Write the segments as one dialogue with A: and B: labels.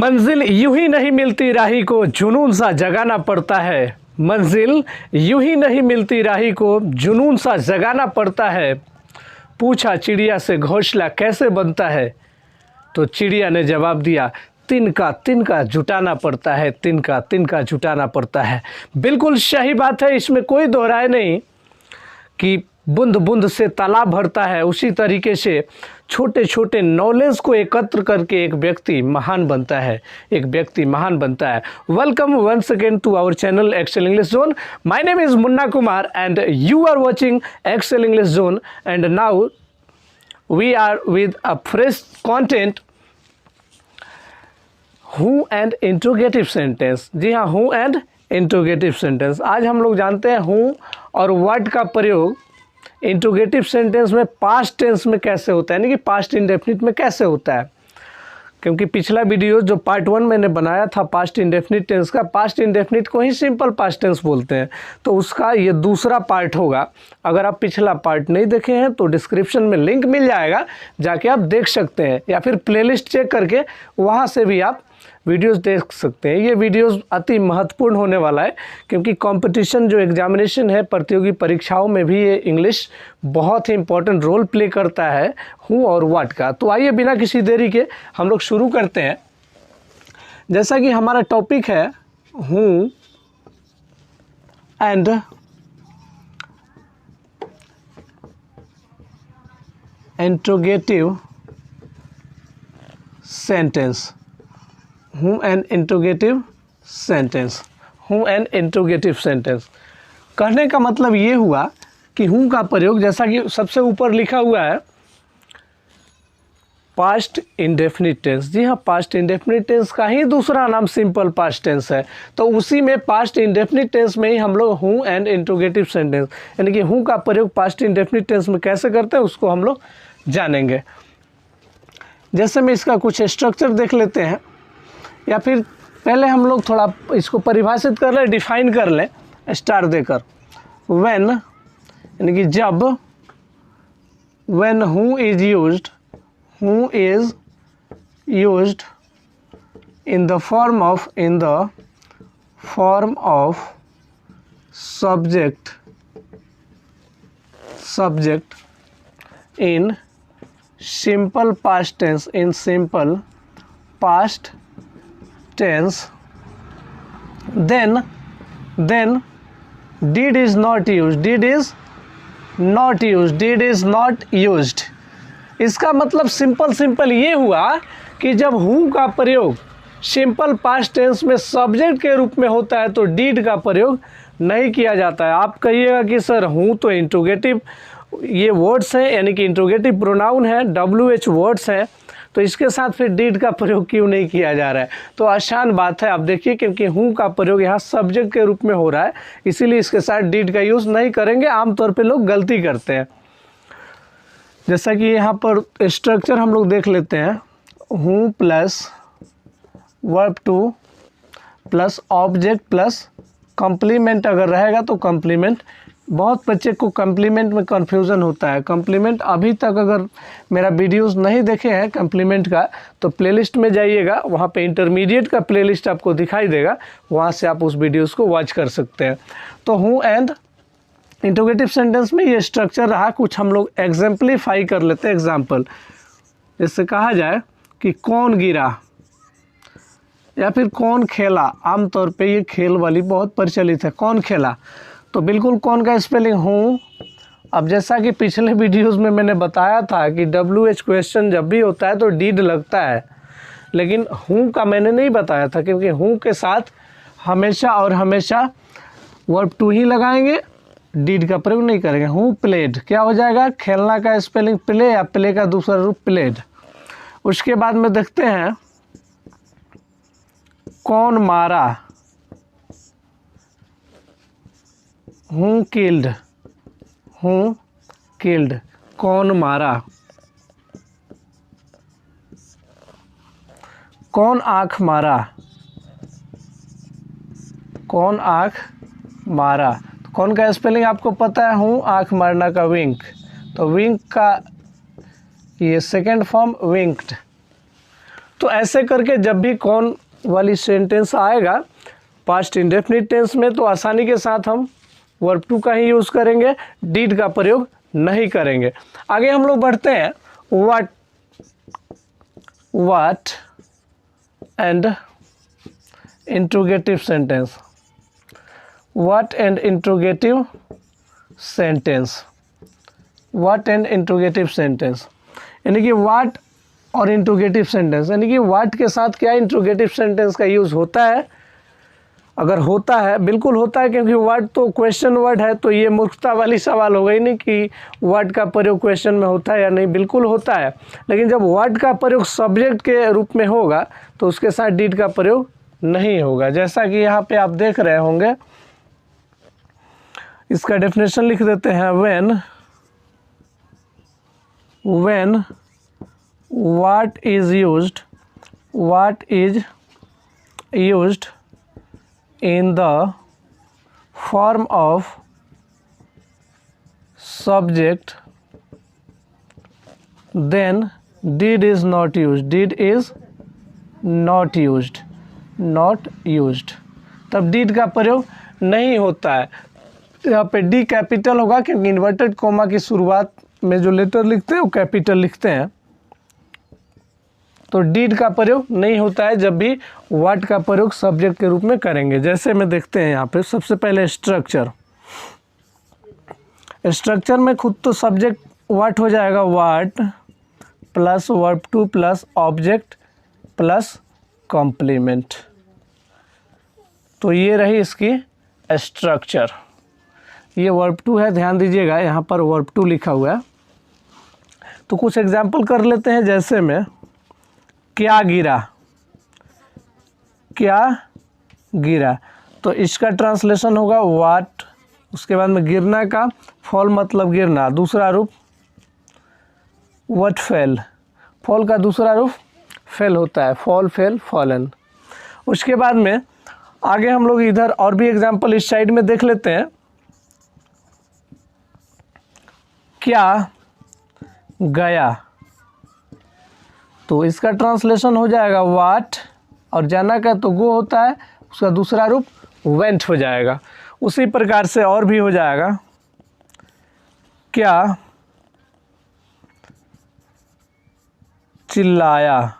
A: मंजिल यूं ही नहीं मिलती राही को, जुनून सा जगाना पड़ता है। मंजिल यूं ही नहीं मिलती राही को, जुनून सा जगाना पड़ता है। पूछा चिड़िया से घोंसला कैसे बनता है, तो चिड़िया ने जवाब दिया, तिनका तिनका जुटाना पड़ता है, तिनका तिनका जुटाना पड़ता है। बिल्कुल सही बात है, इसमें कोई दो राय नहीं कि बूंद बूंद से तालाब भरता है। उसी तरीके से छोटे छोटे नॉलेज को एकत्र करके एक व्यक्ति महान बनता है, एक व्यक्ति महान बनता है। Welcome once again to our channel Excel English Zone. My name is Munna Kumar and you are watching Excel English Zone and now we are with a fresh content, who and interrogative sentence. जी हाँ, who and interrogative sentence. आज हम लोग जानते हैं who और what का प्रयोग इंट्रोगेटिव सेंटेंस में पास्ट टेंस में कैसे होता है, यानी कि पास्ट इंडेफिनिट में कैसे होता है। क्योंकि पिछला वीडियो जो पार्ट 1 मैंने बनाया था पास्ट इंडेफिनिट टेंस का, पास्ट इंडेफिनिट को ही सिंपल पास्ट टेंस बोलते हैं, तो उसका ये दूसरा पार्ट होगा। अगर आप पिछला पार्ट नहीं देखे हैं तो डिस्क्रिप्शन में लिंक मिल जाएगा, जाके आप देख सकते हैं, या फिर प्लेलिस्ट चेक करके वहाँ से भी आप वीडियोस देख सकते हैं। ये वीडियोस अति महत्वपूर्ण होने वाला है, क्योंकि कंपटीशन जो एग्जामिनेशन है, प्रतियोगी परीक्षाओं में भी ये इंग्लिश बहुत ही इंपॉर्टेंट रोल प्ले करता है, हूँ और व्हाट का। तो आइए बिना किसी देरी के हम लोग शुरू करते हैं। जैसा कि हमारा टॉपिक है हूँ एंड इंट्रोगेटिव सेंटेंस, हूँ एंड इंट्रोगेटिव सेंटेंस, हूँ एंड इंट्रोगेटिव सेंटेंस। कहने का मतलब ये हुआ कि हूँ का प्रयोग, जैसा कि सबसे ऊपर लिखा हुआ है पास्ट इंडेफिनिट टेंस। जी हाँ, पास्ट इंडेफिनिट टेंस का ही दूसरा नाम सिंपल पास्ट टेंस है। तो उसी में पास्ट इंडेफिनिट टेंस में ही हम लोग हूँ एंड इंट्रोगेटिव सेंटेंस, यानी कि हूँ का प्रयोग पास्ट इंडेफिनिट टेंस में कैसे करते हैं उसको हम लोग जानेंगे। जैसे में इसका कुछ स्ट्रक्चर देख लेते हैं, या फिर पहले हम लोग थोड़ा इसको परिभाषित कर लें, डिफाइन कर लें स्टार देकर। व्हेन यानी कि जब, when who is used, who is used in the form of subject in simple past tense, इन सिंपल पास्ट tense, then did is not used, did is not used। इसका मतलब सिंपल ये हुआ कि जब हूँ का प्रयोग सिंपल पास्ट टेंस में सब्जेक्ट के रूप में होता है तो डीड का प्रयोग नहीं किया जाता है। आप कहिएगा कि सर हूँ तो इंट्रोगेटिव ये वर्ड्स हैं, यानी कि इंट्रोगेटिव प्रोनाउन है, WH वर्ड्स हैं, तो इसके साथ फिर डीड का प्रयोग क्यों नहीं किया जा रहा है। तो आसान बात है, आप देखिए, क्योंकि हूँ का प्रयोग यहाँ सब्जेक्ट के रूप में हो रहा है, इसीलिए इसके साथ डीड का यूज़ नहीं करेंगे। आमतौर पे लोग गलती करते हैं। जैसा कि यहाँ पर स्ट्रक्चर हम लोग देख लेते हैं, हूँ plus verb two plus object plus complement अगर रहेगा तो कंप्लीमेंट। बहुत बच्चे को कंप्लीमेंट में कन्फ्यूज़न होता है। कंप्लीमेंट अभी तक अगर मेरा वीडियोस नहीं देखे हैं कंप्लीमेंट का, तो प्लेलिस्ट में जाइएगा, वहाँ पे इंटरमीडिएट का प्लेलिस्ट आपको दिखाई देगा, वहाँ से आप उस वीडियोस को वॉच कर सकते हैं। तो हूँ एंड इंट्रोगेटिव सेंटेंस में ये स्ट्रक्चर रहा। कुछ हम लोग एग्जाम्पलीफाई कर लेते हैं। एग्जाम्पल जैसे कहा जाए कि कौन गिरा या फिर कौन खेला। आमतौर पे ये खेल वाली बहुत प्रचलित है, कौन खेला, तो बिल्कुल कौन का स्पेलिंग हूँ। अब जैसा कि पिछले वीडियोस में मैंने बताया था कि WH क्वेश्चन जब भी होता है तो डीड लगता है, लेकिन हूँ का मैंने नहीं बताया था, क्योंकि हूँ के साथ हमेशा और हमेशा वर्ब टू ही लगाएंगे, डीड का प्रयोग नहीं करेंगे। हूँ प्लेड, क्या हो जाएगा, खेलना का स्पेलिंग प्ले या प्ले का दूसरा रूप प्लेड। उसके बाद में देखते हैं कौन मारा, हूँ किल्ड, हूँ किल्ड, कौन मारा। कौन आँख मारा, कौन आँख मारा। तो कौन का स्पेलिंग आपको पता है, हूँ आँख मारना का विंक, तो विंक का ये सेकेंड फॉर्म विंक्ड। तो ऐसे करके जब भी कौन वाली सेंटेंस आएगा पास्ट इंडेफिनिट टेंस में, तो आसानी के साथ हम वर्ब टू का ही यूज़ करेंगे, डिड का प्रयोग नहीं करेंगे। आगे हम लोग बढ़ते हैं, what and interrogative sentence. What and interrogative sentence, what and interrogative sentence, यानी कि व्हाट और इंट्रोगेटिव सेंटेंस, यानी कि व्हाट के साथ क्या इंट्रोगेटिव सेंटेंस का यूज़ होता है। अगर होता है, बिल्कुल होता है, क्योंकि व्हाट तो क्वेश्चन वर्ड है, तो ये मूर्खता वाली सवाल हो गई नहीं कि व्हाट का प्रयोग क्वेश्चन में होता है या नहीं, बिल्कुल होता है। लेकिन जब व्हाट का प्रयोग सब्जेक्ट के रूप में होगा तो उसके साथ डिड का प्रयोग नहीं होगा। जैसा कि यहाँ पे आप देख रहे होंगे, इसका डेफिनेशन लिख देते हैं, when what is used in the form of subject, then did is not used, तब did का प्रयोग नहीं होता है। यहाँ पे डी कैपिटल होगा, क्योंकि इन्वर्टेड कोमा की शुरुआत में जो लेटर लिखते हैं वो कैपिटल लिखते हैं, तो डिड का प्रयोग नहीं होता है जब भी व्हाट का प्रयोग सब्जेक्ट के रूप में करेंगे। जैसे में देखते हैं यहाँ पे, सबसे पहले स्ट्रक्चर में खुद तो सब्जेक्ट व्हाट हो जाएगा, what plus verb two plus object plus complement, तो ये रही इसकी स्ट्रक्चर। ये वर्ब टू है, ध्यान दीजिएगा यहाँ पर वर्ब टू लिखा हुआ है। तो कुछ एग्जाम्पल कर लेते हैं, जैसे में क्या गिरा, तो इसका ट्रांसलेशन होगा व्हाट, उसके बाद में गिरना का फॉल मतलब गिरना, दूसरा रूप व्हाट फेल, फॉल का दूसरा रूप फेल होता है, फॉल फेल फॉलन। उसके बाद में आगे हम लोग इधर और भी एग्जाम्पल इस साइड में देख लेते हैं। क्या गया, तो इसका ट्रांसलेशन हो जाएगा व्हाट, और जाना का तो गो होता है, उसका दूसरा रूप वेंट हो जाएगा। उसी प्रकार से और भी हो जाएगा, क्या चिल्लाया,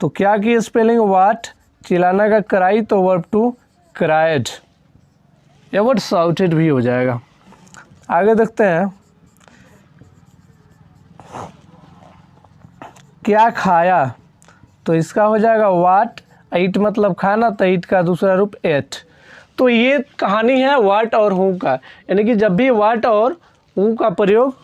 A: तो क्या की स्पेलिंग व्हाट, चिल्लाना का कराई तो वर्ब टू क्राइड, या वर्ड शाउटेड भी हो जाएगा। आगे देखते हैं, क्या खाया, तो इसका हो जाएगा व्हाट, ईट मतलब खाना, तो ईट का दूसरा रूप एट। तो ये कहानी है व्हाट और हूँ का, यानी कि जब भी व्हाट और हूँ का प्रयोग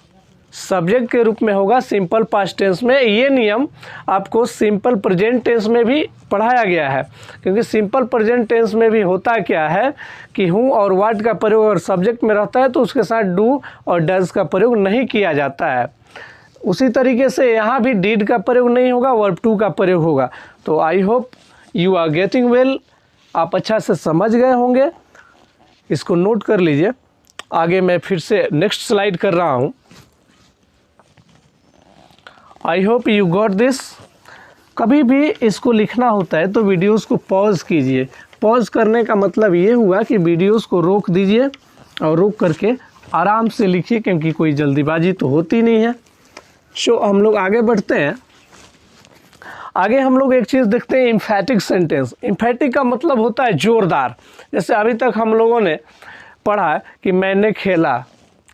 A: सब्जेक्ट के रूप में होगा सिंपल पास्ट टेंस में, ये नियम आपको सिंपल प्रेजेंट टेंस में भी पढ़ाया गया है। क्योंकि सिंपल प्रेजेंट टेंस में भी होता क्या है कि हूँ और व्हाट का प्रयोग और सब्जेक्ट में रहता है, तो उसके साथ डू और डज का प्रयोग नहीं किया जाता है। उसी तरीके से यहाँ भी डिड का प्रयोग नहीं होगा, वर्ब टू का प्रयोग होगा। तो I hope you are getting well, आप अच्छा से समझ गए होंगे, इसको नोट कर लीजिए। आगे मैं फिर से नेक्स्ट स्लाइड कर रहा हूँ। आई होप यू गॉट दिस। कभी भी इसको लिखना होता है तो वीडियोस को पॉज कीजिए। पॉज करने का मतलब ये हुआ कि वीडियोस को रोक दीजिए और रोक करके आराम से लिखिए, क्योंकि कोई जल्दीबाजी तो होती नहीं है। सो हम लोग आगे बढ़ते हैं। आगे हम लोग एक चीज़ देखते हैं, एम्फैटिक सेंटेंस। एम्फैटिक का मतलब होता है जोरदार। जैसे अभी तक हम लोगों ने पढ़ा कि मैंने खेला,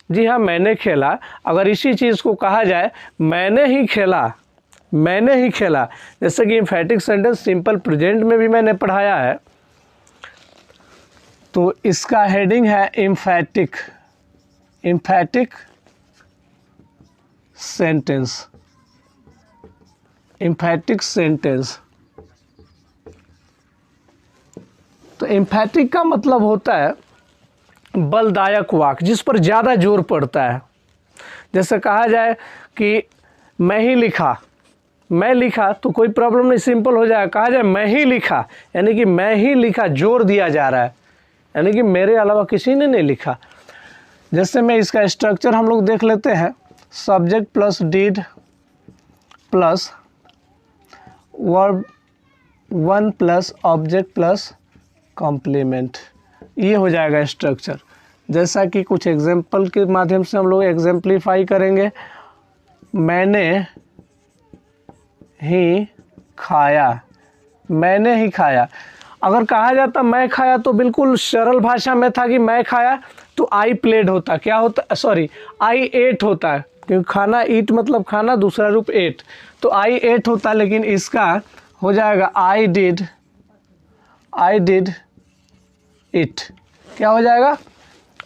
A: जी हाँ मैंने खेला। अगर इसी चीज़ को कहा जाए मैंने ही खेला, मैंने ही खेला, जैसे कि एम्फैटिक सेंटेंस सिंपल प्रेजेंट में भी मैंने पढ़ाया है। तो इसका हेडिंग है एम्फैटिक, एम्फैटिक सेंटेंस, एम्फैटिक सेंटेंस। तो एम्फैटिक का मतलब होता है बलदायक वाक्य, जिस पर ज़्यादा जोर पड़ता है। जैसे कहा जाए कि मैं ही लिखा, मैं लिखा, तो कोई प्रॉब्लम नहीं, सिंपल हो जाएगा। कहा जाए मैं ही लिखा, यानी कि मैं ही लिखा, जोर दिया जा रहा है, यानी कि मेरे अलावा किसी ने नहीं लिखा। जैसे मैं इसका स्ट्रक्चर हम लोग देख लेते हैं। Subject plus did plus verb 1 plus object plus complement, ये हो जाएगा स्ट्रक्चर। जैसा कि कुछ एग्जाम्पल के माध्यम से हम लोग एग्जाम्पलीफाई करेंगे। मैंने ही खाया, मैंने ही खाया। अगर कहा जाता मैं खाया तो बिल्कुल सरल भाषा में था कि मैं खाया, तो आई प्लेड होता, क्या होता, सॉरी आई एट होता है, क्योंकि खाना ईट मतलब खाना, दूसरा रूप एट, तो आई एट होता। लेकिन इसका हो जाएगा आई डिड इट, क्या हो जाएगा,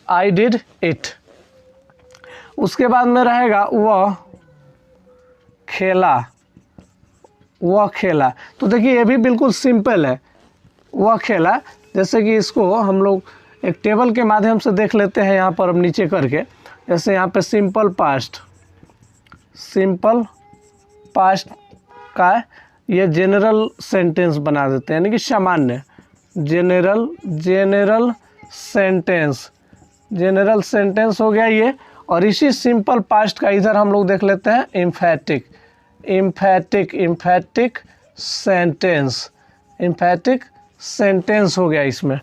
A: आई डिड इट। उसके बाद में रहेगा वह खेला, वह खेला। तो देखिए ये भी बिल्कुल सिंपल है, वह खेला। जैसे कि इसको हम लोग एक टेबल के माध्यम से देख लेते हैं यहाँ पर, अब नीचे करके। जैसे यहाँ पे सिंपल पास्ट का ये जनरल सेंटेंस बना देते हैं, यानी कि सामान्य, जनरल सेंटेंस हो गया ये। और इसी सिंपल पास्ट का इधर हम लोग देख लेते हैं इम्फैटिक सेंटेंस हो गया इसमें।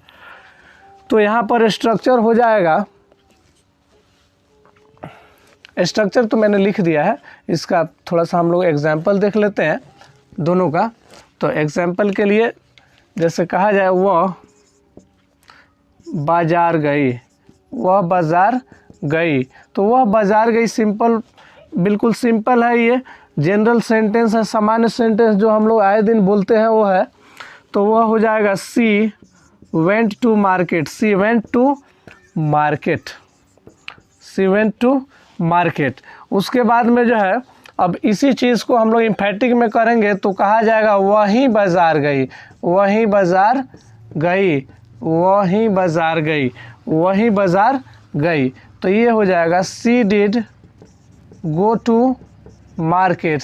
A: तो यहाँ पर स्ट्रक्चर हो जाएगा, स्ट्रक्चर तो मैंने लिख दिया है, इसका थोड़ा सा हम लोग एग्जाम्पल देख लेते हैं दोनों का। तो एग्जाम्पल के लिए जैसे कहा जाए वह बाजार गई, तो वह बाजार गई सिंपल, बिल्कुल सिंपल है। ये जनरल सेंटेंस है, सामान्य सेंटेंस जो हम लोग आए दिन बोलते हैं वो है। तो वह हो जाएगा सी वेंट टू मार्केट। उसके बाद में जो है, अब इसी चीज़ को हम लोग इम्फैटिक में करेंगे तो कहा जाएगा वहीं बाजार गई। तो ये हो जाएगा she did go to market,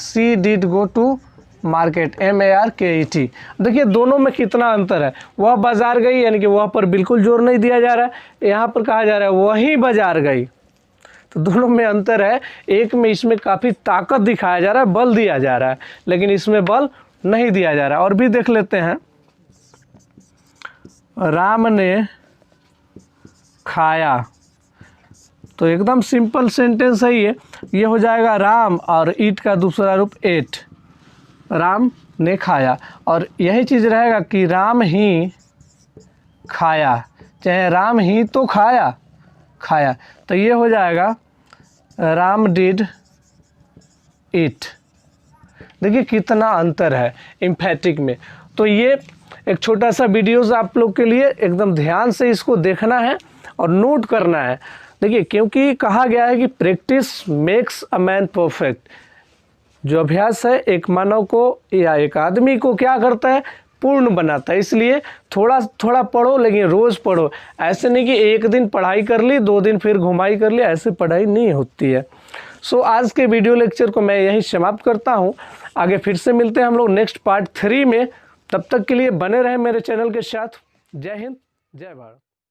A: MARKET। देखिए दोनों में कितना अंतर है। वह बाजार गई यानी कि वह पर बिल्कुल जोर नहीं दिया जा रहा है, यहाँ पर कहा जा रहा है वहीं बाजार गई। तो दोनों में अंतर है, एक में इसमें काफ़ी ताकत दिखाया जा रहा है, बल दिया जा रहा है, लेकिन इसमें बल नहीं दिया जा रहा है। और भी देख लेते हैं, राम ने खाया, तो एकदम सिंपल सेंटेंस है ये हो जाएगा राम और ईट का दूसरा रूप एट, राम ने खाया। और यही चीज़ रहेगा कि राम ही खाया, चाहे राम ही तो खाया। तो ये हो जाएगा राम डिड इट। देखिए कितना अंतर है इम्फैटिक में। तो ये एक छोटा सा वीडियोज़ आप लोग के लिए, एकदम ध्यान से इसको देखना है और नोट करना है। देखिए क्योंकि कहा गया है कि practice makes a man perfect. जो अभ्यास है एक मानव को या एक आदमी को क्या करता है, पूर्ण बनाता है। इसलिए थोड़ा थोड़ा पढ़ो, लेकिन रोज़ पढ़ो। ऐसे नहीं कि एक दिन पढ़ाई कर ली, 2 दिन फिर घुमाई कर ली, ऐसे पढ़ाई नहीं होती है। सो आज के वीडियो लेक्चर को मैं यहीं समाप्त करता हूँ। आगे फिर से मिलते हैं हम लोग नेक्स्ट पार्ट 3 में। तब तक के लिए बने रहें मेरे चैनल के साथ। जय हिंद, जय भारत।